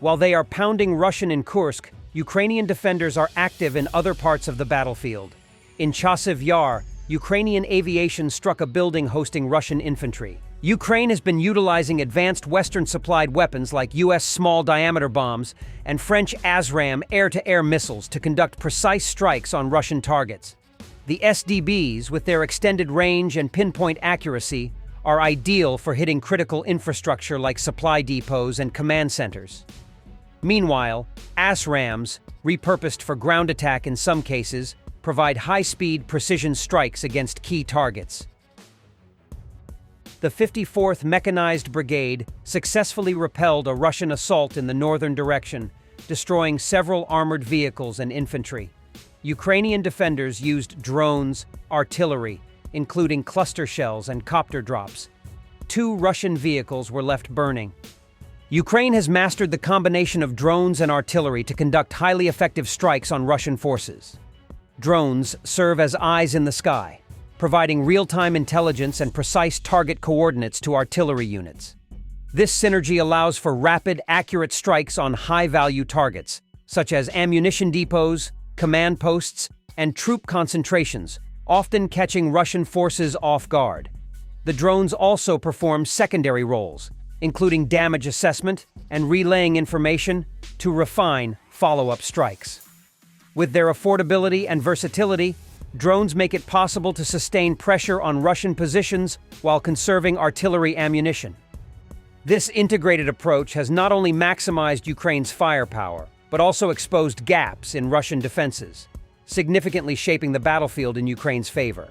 While they are pounding Russian in Kursk, Ukrainian defenders are active in other parts of the battlefield. In Chasiv Yar, Ukrainian aviation struck a building hosting Russian infantry. Ukraine has been utilizing advanced Western-supplied weapons like U.S. small-diameter bombs and French ASRAAM air-to-air missiles to conduct precise strikes on Russian targets. The SDBs, with their extended range and pinpoint accuracy, are ideal for hitting critical infrastructure like supply depots and command centers. Meanwhile, ASRAAMs, repurposed for ground attack in some cases, provide high-speed precision strikes against key targets. The 54th Mechanized Brigade successfully repelled a Russian assault in the northern direction, destroying several armored vehicles and infantry. Ukrainian defenders used drones, artillery, including cluster shells and copter drops. 2 Russian vehicles were left burning. Ukraine has mastered the combination of drones and artillery to conduct highly effective strikes on Russian forces. Drones serve as eyes in the sky, providing real-time intelligence and precise target coordinates to artillery units. This synergy allows for rapid, accurate strikes on high-value targets, such as ammunition depots, command posts, and troop concentrations, often catching Russian forces off guard. The drones also perform secondary roles, including damage assessment and relaying information to refine follow-up strikes. With their affordability and versatility, drones make it possible to sustain pressure on Russian positions while conserving artillery ammunition. This integrated approach has not only maximized Ukraine's firepower, but also exposed gaps in Russian defenses, significantly shaping the battlefield in Ukraine's favor.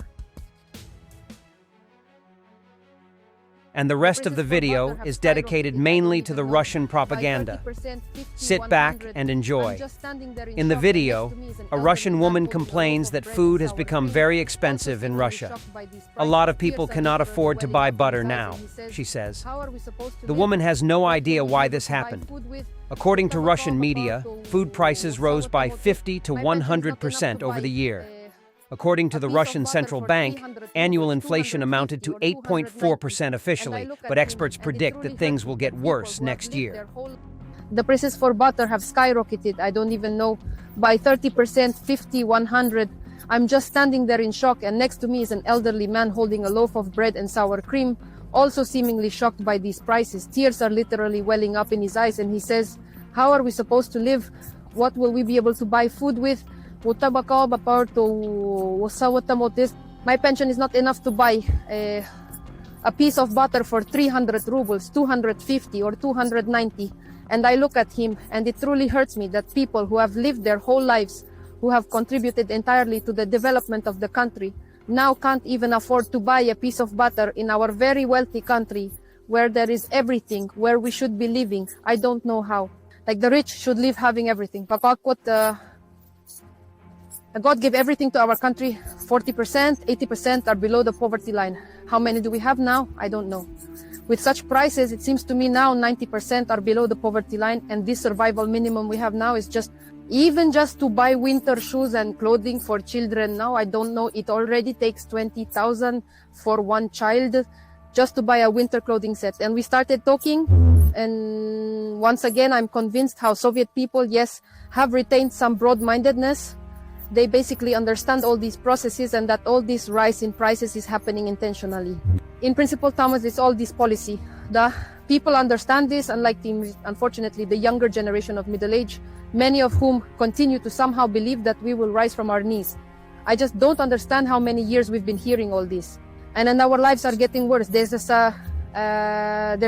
And the rest of the video is dedicated mainly to the Russian propaganda. Sit back and enjoy. In the video, a Russian woman complains that food has become very expensive in Russia. A lot of people cannot afford to buy butter now, she says. The woman has no idea why this happened. According to Russian media, food prices rose by 50 to 100% over the year. According to the Russian Central Bank, annual inflation amounted to 8.4% officially, but experts predict that things will get worse next year. The prices for butter have skyrocketed, I don't even know, by 30%, 50, 100. I'm just standing there in shock, and next to me is an elderly man holding a loaf of bread and sour cream, also seemingly shocked by these prices. Tears are literally welling up in his eyes, and he says, "How are we supposed to live? What will we be able to buy food with? My pension is not enough to buy a piece of butter for 300 rubles, 250 or 290. And I look at him, and it truly hurts me that people who have lived their whole lives, who have contributed entirely to the development of the country, now can't even afford to buy a piece of butter in our very wealthy country, where there is everything, where we should be living. I don't know how. Like the rich should live having everything. God gave everything to our country. 40%, 80% are below the poverty line. How many do we have now? I don't know. With such prices, it seems to me now 90% are below the poverty line, and this survival minimum we have now is just to buy winter shoes and clothing for children now. I don't know, it already takes 20,000 for one child just to buy a winter clothing set. And we started talking, and once again, I'm convinced how Soviet people, yes, have retained some broad-mindedness. They basically understand all these processes and that all this rise in prices is happening intentionally. In principle, Thomas, it's all this policy. The people understand this, unlike unfortunately the younger generation of middle age, many of whom continue to somehow believe that we will rise from our knees. I just don't understand how many years we've been hearing all this. And then our lives are getting worse. There's a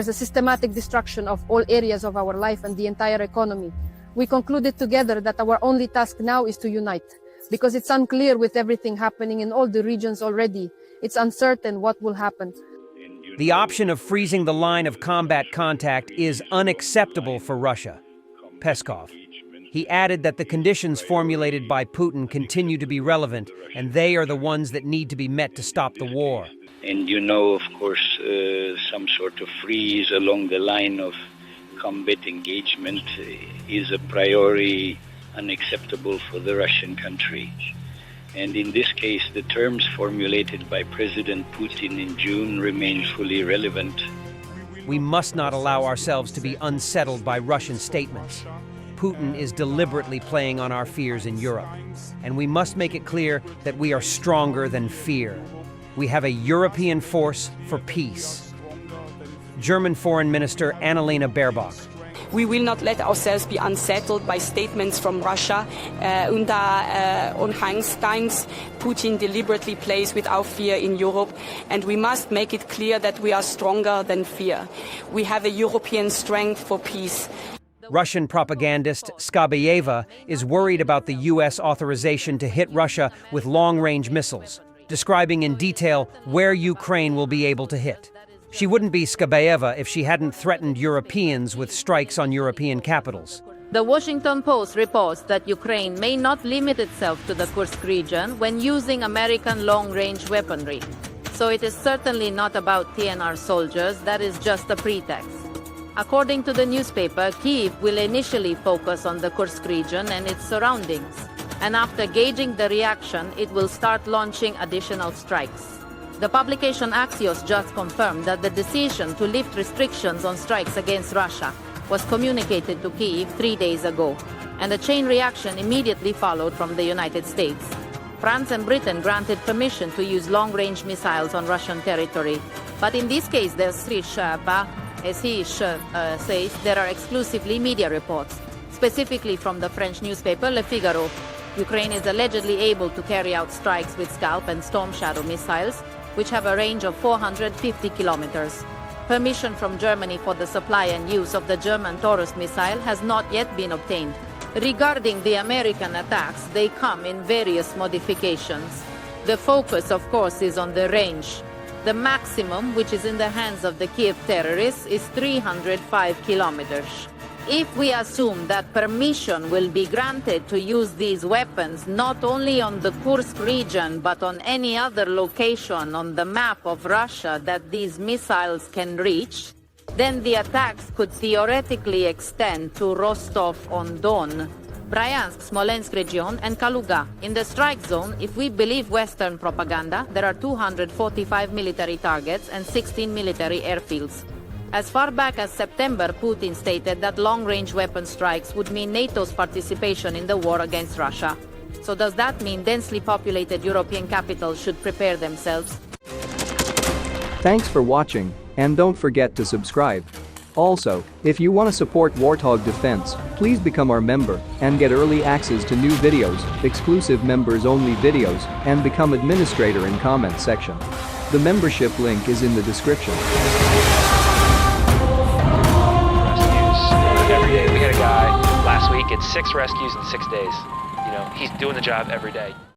systematic destruction of all areas of our life and the entire economy. We concluded together that our only task now is to unite, because it's unclear with everything happening in all the regions already. It's uncertain what will happen. The option of freezing the line of combat contact is unacceptable for Russia. Peskov. He added that the conditions formulated by Putin continue to be relevant, and they are the ones that need to be met to stop the war. And of course, some sort of freeze along the line of combat engagement is a priori unacceptable for the Russian country. And in this case, the terms formulated by President Putin in June remain fully relevant. We must not allow ourselves to be unsettled by Russian statements. Putin is deliberately playing on our fears in Europe, and we must make it clear that we are stronger than fear. We have a European force for peace. German Foreign Minister Annalena Baerbock. We will not let ourselves be unsettled by statements from Russia. Unter Anhangstimes, Putin deliberately plays with our fear in Europe, and we must make it clear that we are stronger than fear. We have a European strength for peace. Russian propagandist Skabayeva is worried about the U.S. authorization to hit Russia with long-range missiles, describing in detail where Ukraine will be able to hit. She wouldn't be Skabayeva if she hadn't threatened Europeans with strikes on European capitals. The Washington Post reports that Ukraine may not limit itself to the Kursk region when using American long-range weaponry. So it is certainly not about TNR soldiers, that is just a pretext. According to the newspaper, Kyiv will initially focus on the Kursk region and its surroundings. And after gauging the reaction, it will start launching additional strikes. The publication Axios just confirmed that the decision to lift restrictions on strikes against Russia was communicated to Kyiv 3 days ago, and a chain reaction immediately followed from the United States. France and Britain granted permission to use long-range missiles on Russian territory, but in this case, as he says, there are exclusively media reports, specifically from the French newspaper Le Figaro. Ukraine is allegedly able to carry out strikes with Scalp and Storm Shadow missiles, which have a range of 450 kilometers. Permission from Germany for the supply and use of the German Taurus missile has not yet been obtained. Regarding the American attacks, they come in various modifications. The focus, of course, is on the range. The maximum, which is in the hands of the Kiev terrorists, is 305 kilometers. If we assume that permission will be granted to use these weapons not only on the Kursk region but on any other location on the map of Russia that these missiles can reach, then the attacks could theoretically extend to Rostov-on-Don, Bryansk, Smolensk region, and Kaluga. In the strike zone, if we believe Western propaganda, there are 245 military targets and 16 military airfields. As far back as September, Putin stated that long-range weapon strikes would mean NATO's participation in the war against Russia. So does that mean densely populated European capitals should prepare themselves? Thanks for watching, and don't forget to subscribe. Also, if you want to support Warthog Defense, please become our member and get early access to new videos, exclusive members-only videos, and become administrator in comment section. The membership link is in the description. Every day. We had a guy last week, it's 6 rescues in 6 days. You know, he's doing the job every day.